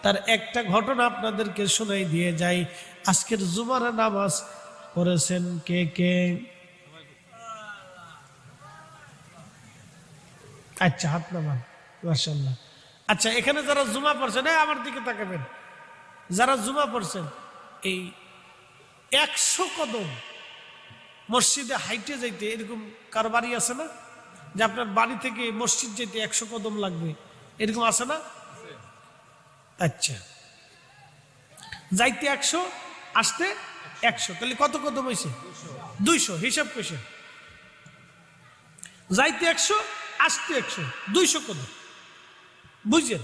তার একটা ঘটনা আপনাদেরকে শোনাই দিয়ে যাই। আজকের জুমার নামাজ পড়েছেন কে কে? আচ্ছা, হাত নামান, মাশাআল্লাহ। আচ্ছা, এখানে যারা জুমা পড়ছেন, আমার দিকে তাকাবেন, যারা জুমা পড়ছেন, এই 100 কদম মসজিদে হাইটে যাইতে এরকম কারো বাড়ি আছে না? যে আপনার বাড়ি থেকে মসজিদ যেতে 100 কদম লাগবে, এরকম আছে না? আচ্ছা, যাইতে 100, আসতে 100, তাহলে কত কদম হয়েছে? 200। হিসাব করেছে, যাইতে 100, আসতে 100, 200 কদম। বুঝলেন?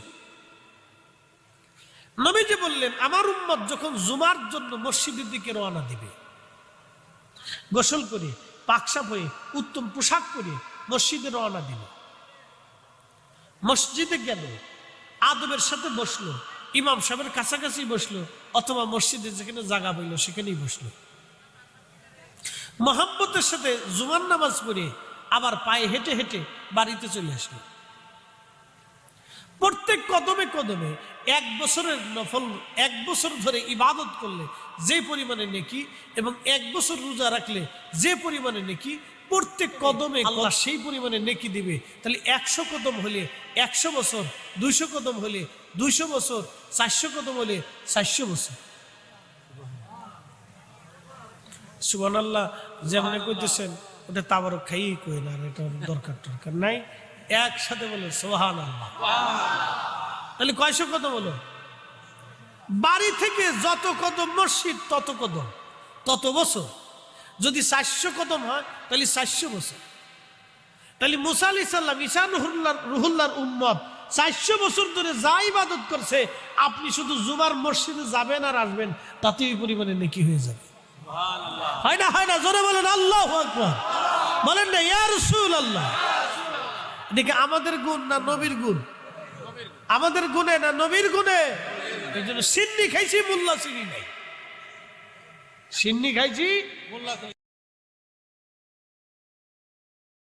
নবীজি বললেন, আমার উম্মত যখন জুমার জন্য মসজিদের দিকে রওনা দিবে, গোসল করে পাকসাপ হয়ে উত্তম পোশাক পরে মসজিদে রওনা দিল, মসজিদে গেল, আদবের সাথে বসলো, ইমাম সাহেবের কাছাকাছি বসলো, অথবা মসজিদে যেখানে জায়গা পাইল সেখানেই বসলো, মহব্বতের সাথে জুমার নামাজ পড়ে আবার পায়ে হেঁটে হেঁটে বাড়িতে চলে আসলো। প্রত্যেক কদমে কদমে 1 বছরের নফল, 1 বছর ধরে ইবাদত করলে যে পরিমাণে নেকি, এবং 1 বছর রোজা রাখলে যে পরিমাণে নেকি, প্রত্যেক কদমে আল্লাহ সেই পরিমাণে নেকি দিবে। তাহলে 100 কদম হলে 100 বছর, 200 কদম হলে 200 বছর, 400 কদম হলে 400 বছর। সুবহানাল্লাহ। যেমন কইতেছেন ওটা তাবারক খাইই কই না, এটা দরকার নাই, একসাথে বলে সুবহানাল্লাহ। তাহলে কয়শো কদম হলো? বাড়ি থেকে যত কদম মসজিদ তত কদম, তত বছর। যদি 400 কদম হয় তাহলে 400 বছর। তাহলে মুসা আলাইহিস সালাম, ঈসা রুহুল্লাহর উম্মত 400 বছর ধরে যা ইবাদত করছে, আপনি শুধু জুমার মসজিদে যাবেন আর আসবেন, তাতেই পরিমাণে নেকি হয়ে যাবে। হয় না? হয় না? জোরে বলেন আল্লাহু আকবার। বলেন না ইয়া রাসূলুল্লাহ। এদিকে আমাদের গুণ না নবীর গুণ? আমাদের গুণে না নবীর গুণে? এই জন্য সিন্নি খাইছি, মোল্লা চিনি নাই। সিন্নি খাইছি, মোল্লা